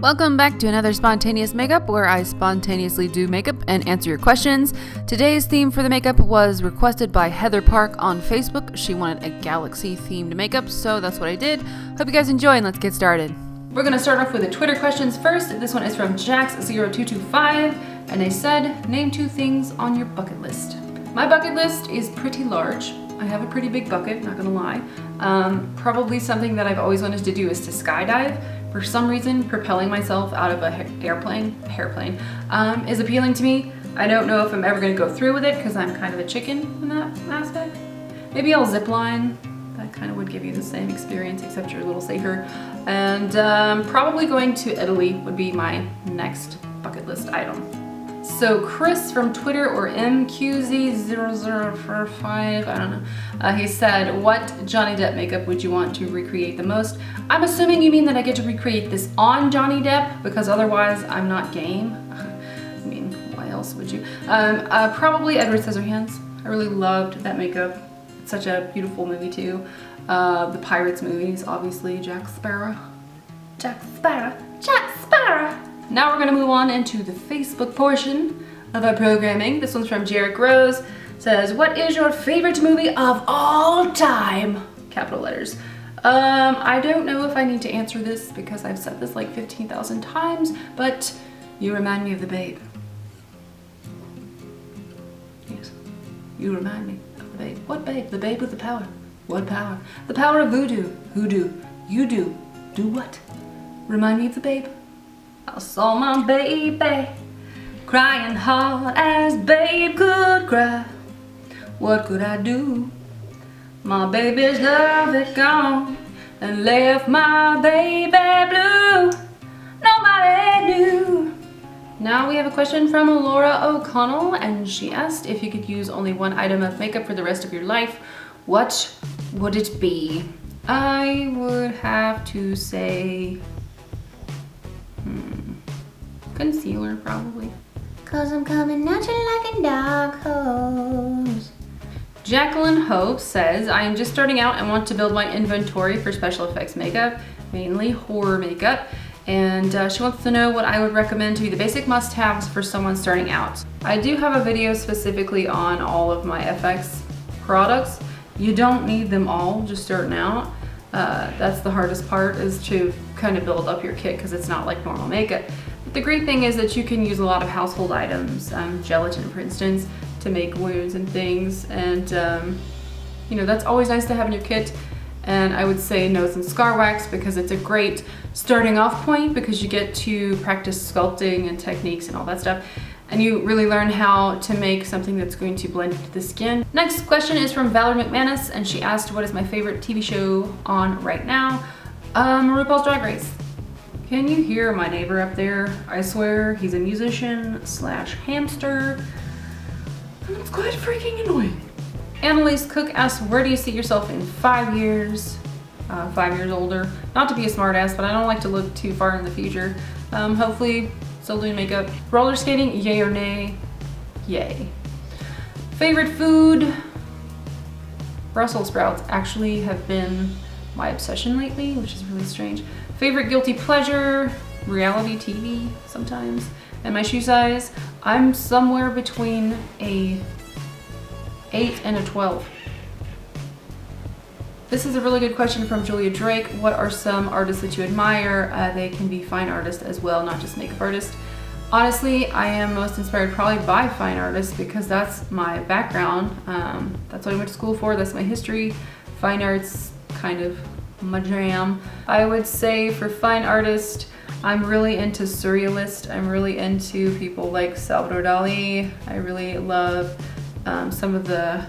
Welcome back to another spontaneous makeup where I spontaneously do makeup and answer your questions. Today's theme for the makeup was requested by Heather Park on Facebook. She wanted a galaxy themed makeup, so that's what I did. Hope you guys enjoy and let's get started. We're gonna start off with the Twitter questions first. This one is from Jax0225 and they said, name 2 things on your bucket list. My bucket list is pretty large. I have a pretty big bucket, not gonna lie. Probably something that I've always wanted to do is to skydive. For some reason, propelling myself out of an airplane is appealing to me. I don't know if I'm ever gonna go through with it because I'm kind of a chicken in that aspect. Maybe I'll zip line. That kind of would give you the same experience except you're a little safer. And probably going to Italy would be my next bucket list item. So Chris from Twitter, or MQZ0045, I don't know, he said, what Johnny Depp makeup would you want to recreate the most? I'm assuming you mean that I get to recreate this on Johnny Depp, because otherwise I'm not game. I mean, why else would you? Probably Edward Scissorhands. I really loved that makeup. It's such a beautiful movie too. The Pirates movies, obviously, Jack Sparrow. Jack Sparrow. Jack Sparrow! Now we're gonna move on into the Facebook portion of our programming. This one's from Jarek Rose. Says, what is your favorite movie of all time? Capital letters. I don't know if I need to answer this because I've said this like 15,000 times, but you remind me of the Babe. Yes, you remind me of the Babe. What Babe? The Babe with the power. What power? The power of voodoo. Hoodoo. You do. Do what? Remind me of the Babe. I saw my baby crying hard as babe could cry. What could I do? My baby's love had gone and left my baby blue. Nobody knew. Now we have a question from Laura O'Connell, and she asked if you could use only one item of makeup for the rest of your life, what would it be? I would have to say concealer, probably. Cause I'm coming at you like a dark horse. Jacqueline Hope says, I am just starting out and want to build my inventory for special effects makeup, mainly horror makeup. And she wants to know what I would recommend to be the basic must-haves for someone starting out. I do have a video specifically on all of my FX products. You don't need them all just starting out. That's the hardest part, is to kind of build up your kit because it's not like normal makeup. But the great thing is that you can use a lot of household items, gelatin for instance, to make wounds and things, and you know, that's always nice to have in your kit. And I would say nose and scar wax because it's a great starting off point because you get to practice sculpting and techniques and all that stuff. And you really learn how to make something that's going to blend into the skin. Next question is from Valerie McManus, and she asked, what is my favorite TV show on right now? RuPaul's Drag Race. Can you hear my neighbor up there? I swear he's a musician slash hamster, and it's quite freaking annoying. Annalise Cook asks, where do you see yourself in 5 years? 5 years older. Not to be a smartass, but I don't like to look too far in the future. Hopefully still doing makeup. Roller skating, yay or nay? Yay. Favorite food? Brussels sprouts actually have been my obsession lately, which is really strange. Favorite guilty pleasure? Reality TV sometimes. And my shoe size? I'm somewhere between a 8 and a 12. This is a really good question from Julia Drake. What are some artists that you admire? They can be fine artists as well, not just makeup artists. Honestly, I am most inspired probably by fine artists because that's my background. That's what I went to school for, that's my history. Fine arts, kind of my jam. I would say for fine artist, I'm really into surrealist. I'm really into people like Salvador Dali. I really love some of the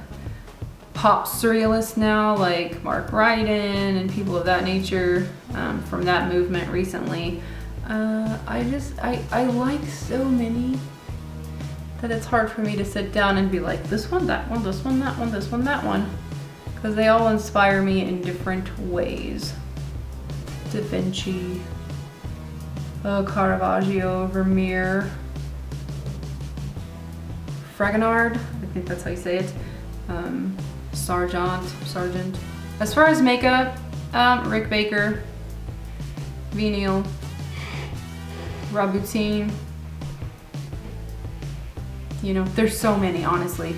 pop surrealists now, like Mark Ryden and people of that nature, from that movement recently. I like so many that it's hard for me to sit down and be like, this one, that one, this one, that one, this one, that one, because they all inspire me in different ways. Da Vinci, Caravaggio, Vermeer, Fragonard, I think that's how you say it. Sargent. As far as makeup, Rick Baker, Venial, Rabutin. You know, there's so many, honestly.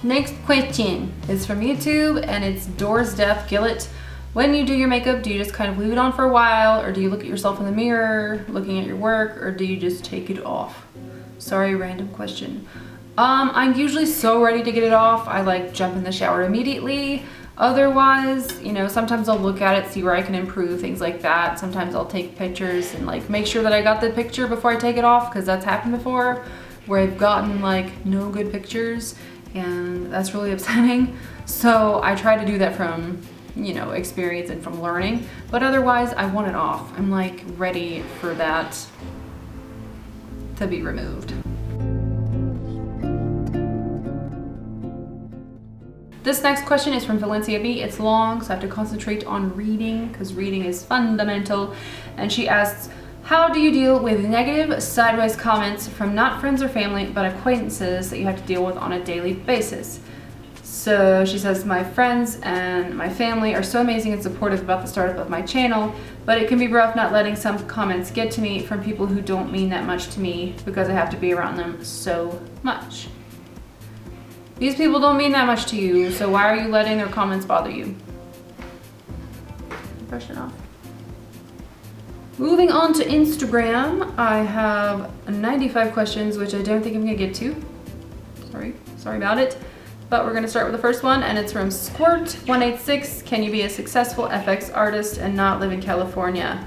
Next question is from YouTube, and it's Doors Death Gillet. When you do your makeup, do you just kind of leave it on for a while, or do you look at yourself in the mirror, looking at your work, or do you just take it off? Sorry, random question. I'm usually so ready to get it off, I like jump in the shower immediately. Otherwise, you know, sometimes I'll look at it, see where I can improve, things like that. Sometimes I'll take pictures and like make sure that I got the picture before I take it off, because that's happened before, where I've gotten like no good pictures, and that's really upsetting. So I try to do that from, you know, experience and from learning, but otherwise I want it off. I'm like ready for that to be removed. This next question is from Valencia B. It's long, so I have to concentrate on reading because reading is fundamental. And she asks, how do you deal with negative, sideways comments from not friends or family, but acquaintances that you have to deal with on a daily basis? So she says, my friends and my family are so amazing and supportive about the startup of my channel, but it can be rough not letting some comments get to me from people who don't mean that much to me because I have to be around them so much. These people don't mean that much to you, so why are you letting their comments bother you? Brush it off. Moving on to Instagram, I have 95 questions, which I don't think I'm gonna get to. Sorry about it. But we're gonna start with the first one, and it's from Squirt186. Can you be a successful FX artist and not live in California?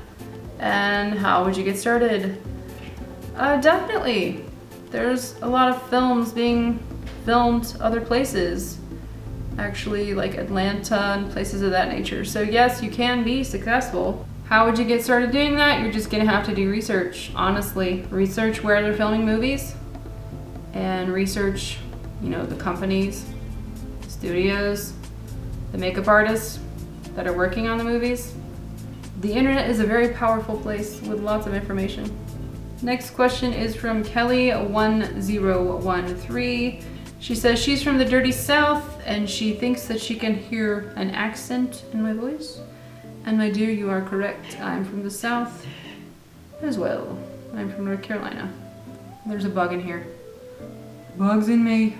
And how would you get started? Definitely. There's a lot of films being filmed other places, actually, like Atlanta and places of that nature. So yes, you can be successful. How would you get started doing that? You're just gonna have to do research, honestly. Research where they're filming movies and research, you know, the companies, studios, the makeup artists that are working on the movies. The internet is a very powerful place with lots of information. Next question is from Kelly1013. She says she's from the dirty South and she thinks that she can hear an accent in my voice. And my dear, you are correct. I'm from the South as well. I'm from North Carolina. There's a bug in here. Bugs in me.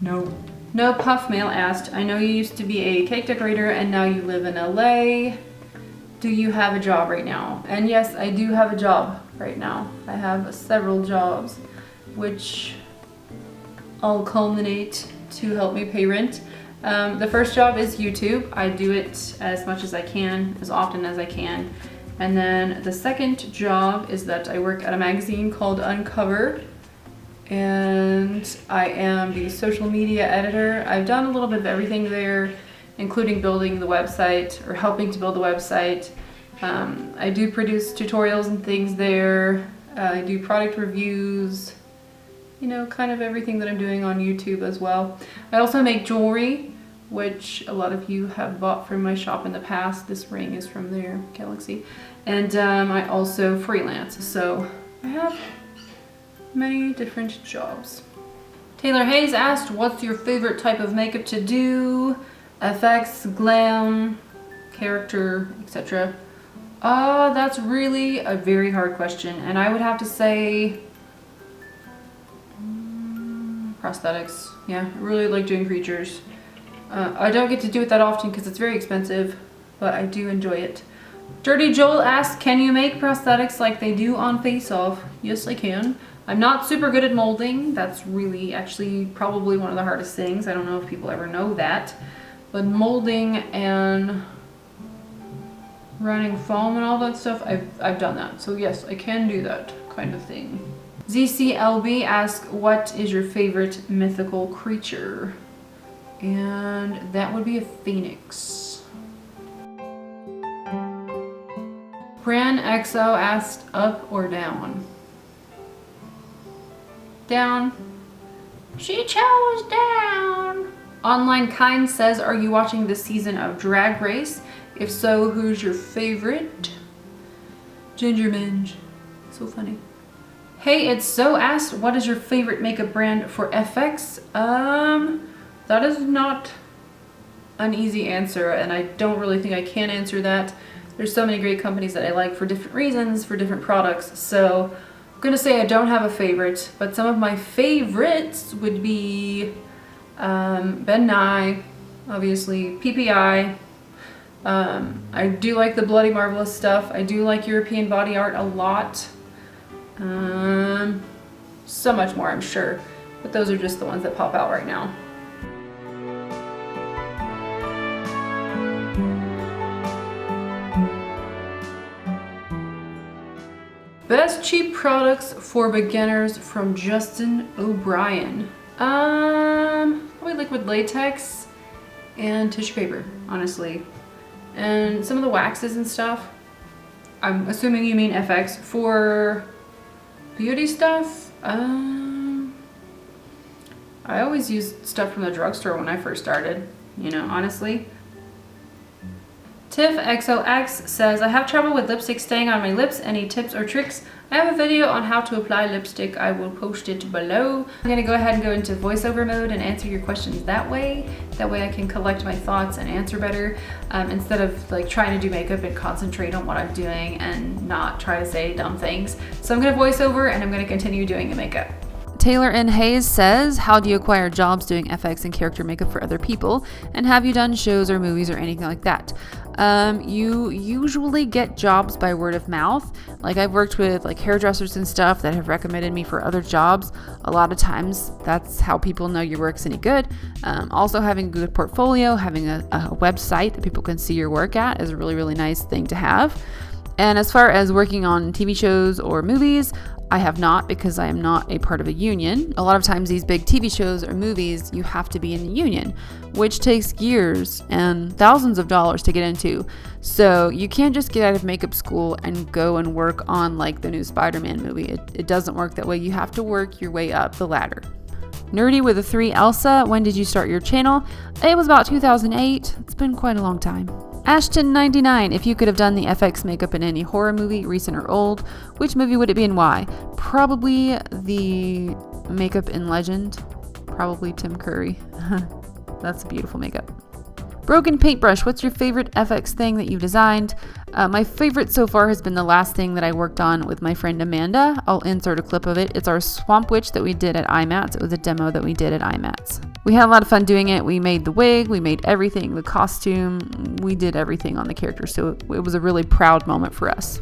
No. No Puff Mail asked, I know you used to be a cake decorator and now you live in LA. Do you have a job right now? And yes, I do have a job right now. I have several jobs, which I'll culminate to help me pay rent. The first job is YouTube. I do it as much as I can, as often as I can. And then the second job is that I work at a magazine called Uncover, and I am the social media editor. I've done a little bit of everything there, including building the website or helping to build the website. I do produce tutorials and things there. I do product reviews, you know, kind of everything that I'm doing on YouTube as well. I also make jewelry, which a lot of you have bought from my shop in the past. This ring is from their Galaxy. And I also freelance, so I have many different jobs. Taylor Hayes asked, what's your favorite type of makeup to do? FX, glam, character, etc. That's really a very hard question, and I would have to say prosthetics. Yeah, I really like doing creatures. I don't get to do it that often because it's very expensive, but I do enjoy it. Dirty Joel asked, can you make prosthetics like they do on Face Off? Yes, I can. I'm not super good at molding. That's really actually probably one of the hardest things. I don't know if people ever know that. But molding and running foam and all that stuff, I've done that. So yes, I can do that kind of thing. ZCLB asks, what is your favorite mythical creature? And that would be a phoenix. Bran XO asked, up or down? Down. She chose down. Online Kind says, are you watching this season of Drag Race? If so, who's your favorite? Ginger Minge. So funny. Hey, it's So asked, what is your favorite makeup brand for FX? That is not an easy answer, and I don't really think I can answer that. There's so many great companies that I like for different reasons, for different products. So I'm gonna say I don't have a favorite, but some of my favorites would be Ben Nye, obviously, PPI. I do like the Bloody Marvelous stuff. I do like European Body Art a lot. So much more, I'm sure, but those are just the ones that pop out right now. Best cheap products for beginners from Justin O'Brien. Probably liquid latex and tissue paper, honestly. And some of the waxes and stuff. I'm assuming you mean FX. For beauty stuff, I always used stuff from the drugstore when I first started, you know, honestly. Tiff XOX says, I have trouble with lipstick staying on my lips. Any tips or tricks? I have a video on how to apply lipstick. I will post it below. I'm gonna go ahead and go into voiceover mode and answer your questions that way. That way I can collect my thoughts and answer better, instead of like trying to do makeup and concentrate on what I'm doing and not try to say dumb things. So I'm gonna voice over and I'm gonna continue doing the makeup. Taylor N. Hayes says, how do you acquire jobs doing FX and character makeup for other people? And have you done shows or movies or anything like that? You usually get jobs by word of mouth. Like I've worked with like hairdressers and stuff that have recommended me for other jobs. A lot of times that's how people know your work's any good. Also having a good portfolio, having a website that people can see your work at is a really, really nice thing to have. And as far as working on TV shows or movies, I have not, because I am not a part of a union. A lot of times these big TV shows or movies, you have to be in the union, which takes years and thousands of dollars to get into. So you can't just get out of makeup school and go and work on like the new Spider-Man movie. It doesn't work that way. You have to work your way up the ladder. Nerdy with a 3 Elsa, when did you start your channel? It was about 2008. It's been quite a long time. Ashton99, if you could have done the FX makeup in any horror movie, recent or old, which movie would it be and why? Probably the makeup in Legend. Probably Tim Curry. That's a beautiful makeup. Broken paintbrush, what's your favorite FX thing that you've designed? My favorite so far has been the last thing that I worked on with my friend Amanda. I'll insert a clip of it. It's our Swamp Witch that we did at IMATS. It was a demo that we did at IMATS. We had a lot of fun doing it. We made the wig, we made everything, the costume, we did everything on the character. So it was a really proud moment for us.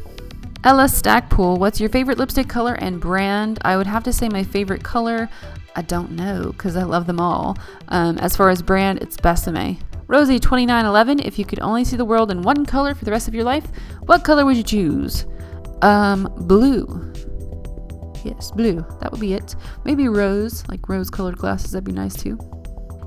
Ella Stackpool, what's your favorite lipstick color and brand? I would have to say my favorite color, I don't know, because I love them all. As far as brand, it's Besame. Rosie2911, if you could only see the world in one color for the rest of your life, what color would you choose? Blue. Yes, blue. That would be it. Maybe rose, like rose-colored glasses. That'd be nice too.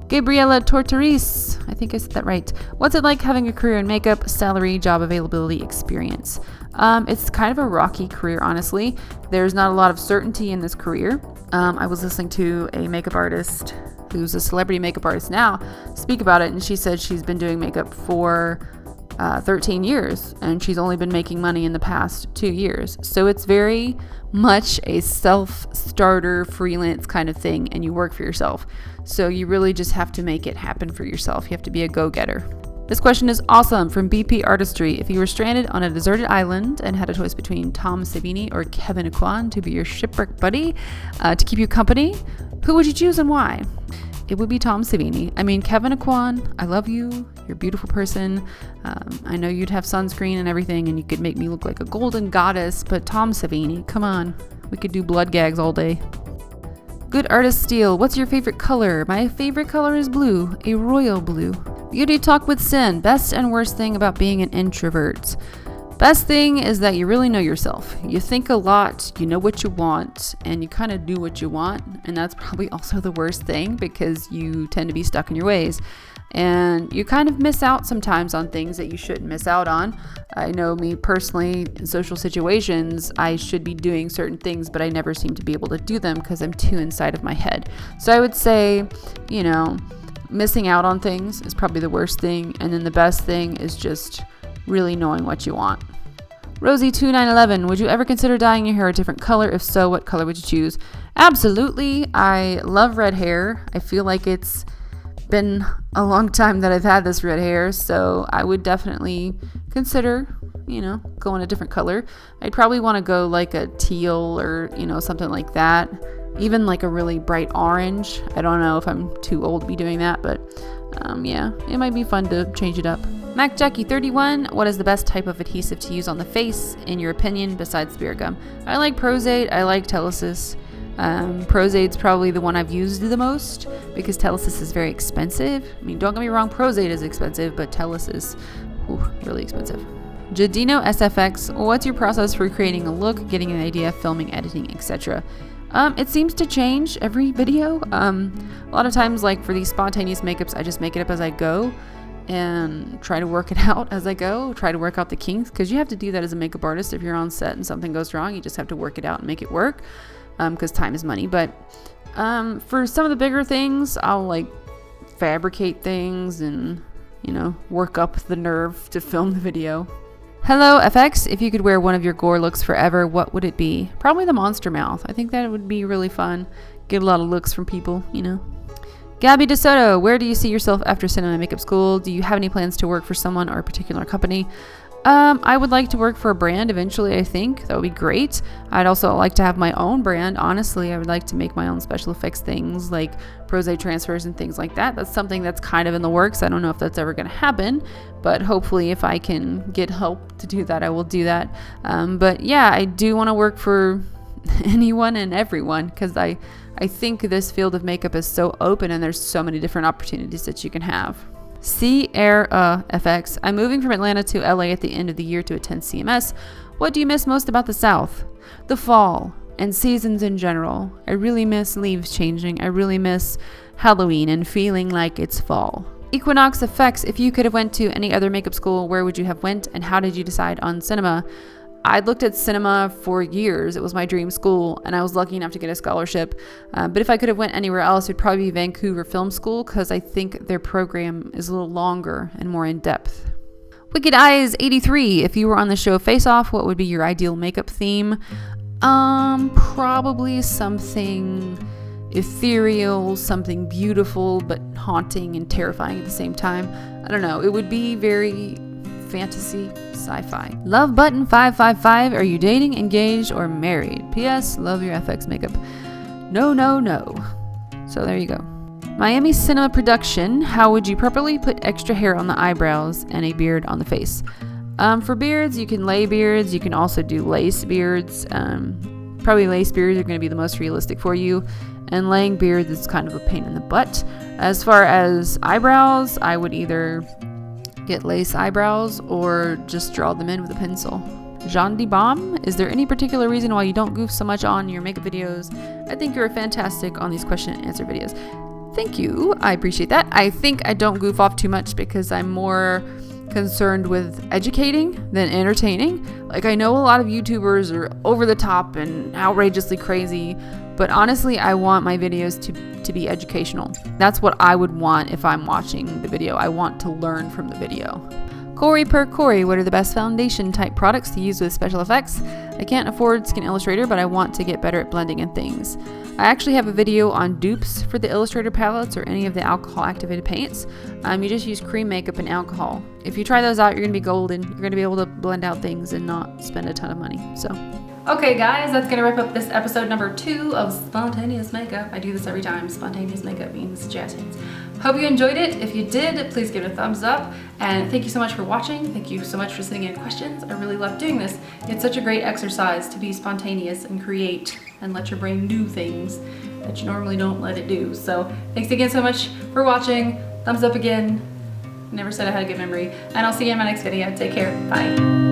Gabriela Tortoris, I think I said that right. What's it like having a career in makeup, salary, job availability, experience? It's kind of a rocky career, honestly. There's not a lot of certainty in this career. I was listening to a makeup artist who's a celebrity makeup artist now speak about it, and she said she's been doing makeup for 13 years and she's only been making money in the past 2 years. So it's very much a self-starter freelance kind of thing, and you work for yourself. So you really just have to make it happen for yourself. You have to be a go-getter. This question is awesome from BP Artistry. If you were stranded on a deserted island and had a choice between Tom Savini or Kevin Aquan to be your shipwreck buddy to keep you company, who would you choose and why? It would be Tom Savini. I mean, Kevin Aquan, I love you. You're a beautiful person. I know you'd have sunscreen and everything, and you could make me look like a golden goddess, but Tom Savini, come on. We could do blood gags all day. Good Artist Steel, what's your favorite color? My favorite color is blue, a royal blue. Beauty Talk with Sin, best and worst thing about being an introvert. Best thing is that you really know yourself. You think a lot, you know what you want, and you kind of do what you want. And that's probably also the worst thing, because you tend to be stuck in your ways. And you kind of miss out sometimes on things that you shouldn't miss out on. I know me personally, in social situations, I should be doing certain things, but I never seem to be able to do them because I'm too inside of my head. So I would say, missing out on things is probably the worst thing. And then the best thing is just really knowing what you want. Rosie2911, would you ever consider dyeing your hair a different color? If so, what color would you choose? Absolutely. I love red hair. I feel like it's been a long time that I've had this red hair, so I would definitely consider you know, go in a different color. I'd probably want to go like a teal or, you know, something like that. Even like a really bright orange. I don't know if I'm too old to be doing that, but yeah, it might be fun to change it up. Mac Jackie 31, what is the best type of adhesive to use on the face, in your opinion, besides spirit gum? I like Prosade, I like Telesis. Prosade's probably the one I've used the most because Telesis is very expensive. I mean, don't get me wrong, Prosade is expensive, but Telesis is really expensive. Jadino SFX, what's your process for creating a look, getting an idea, filming, editing, etc.? It seems to change every video. A lot of times, like for these spontaneous makeups, I just make it up as I go and try to work it out as I go, try to work out the kinks, because you have to do that as a makeup artist. If you're on set and something goes wrong, you just have to work it out and make it work, because time is money. But for some of the bigger things, I'll like fabricate things and, you know, work up the nerve to film the video. Hello FX, if you could wear one of your gore looks forever, what would it be? Probably the monster mouth. I think that would be really fun. Get a lot of looks from people, you know. Gabby DeSoto, where do you see yourself after cinema makeup school? Do you have any plans to work for someone or a particular company? I would like to work for a brand eventually, I think. That would be great. I'd also like to have my own brand. Honestly, I would like to make my own special effects things like Prosade transfers and things like that. That's something that's kind of in the works. I don't know if that's ever going to happen, but hopefully if I can get help to do that, I will do that. But yeah, I do want to work for anyone and everyone because I think this field of makeup is so open and there's so many different opportunities that you can have. Sierra FX, I'm moving from Atlanta to LA at the end of the year to attend CMS. What do you miss most about the South? The fall and seasons in general. I really miss leaves changing. I really miss Halloween and feeling like it's fall. Equinox FX, if you could have went to any other makeup school, where would you have went and how did you decide on cinema? I'd looked at cinema for years. It was my dream school, and I was lucky enough to get a scholarship. But if I could have went anywhere else, it'd probably be Vancouver Film School because I think their program is a little longer and more in depth. Wicked Eyes 83. If you were on the show Face Off, what would be your ideal makeup theme? Probably something ethereal, something beautiful but haunting and terrifying at the same time. I don't know. It would be very fantasy sci-fi. Love Button 555, are you dating, engaged, or married? P.S. Love your FX makeup. No. So there you go. Miami Cinema Production, how would you properly put extra hair on the eyebrows and a beard on the face? For beards, you can lay beards. You can also do lace beards. Probably lace beards are going to be the most realistic for you. And laying beards is kind of a pain in the butt. As far as eyebrows, I would either get lace eyebrows or just draw them in with a pencil. Jean de Bomb, is there any particular reason why you don't goof so much on your makeup videos? I think you're fantastic on these question and answer videos. Thank you, I appreciate that. I think I don't goof off too much because I'm more concerned with educating than entertaining. Like, I know a lot of YouTubers are over the top and outrageously crazy, but honestly, I want my videos to be educational. That's what I would want if I'm watching the video. I want to learn from the video. Corey per Corey, what are the best foundation type products to use with special effects? I can't afford Skin Illustrator, but I want to get better at blending and things. I actually have a video on dupes for the Illustrator palettes or any of the alcohol activated paints. You just use cream makeup and alcohol. If you try those out, you're gonna be golden. You're gonna be able to blend out things and not spend a ton of money. So. Okay guys, that's gonna wrap up this episode number 2 of Spontaneous Makeup. I do this every time. Spontaneous Makeup means jazz hands. Hope you enjoyed it. If you did, please give it a thumbs up. And thank you so much for watching. Thank you so much for sending in questions. I really love doing this. It's such a great exercise to be spontaneous and create and let your brain do things that you normally don't let it do. So thanks again so much for watching. Thumbs up again. Never said I had a good memory. And I'll see you in my next video. Take care. Bye.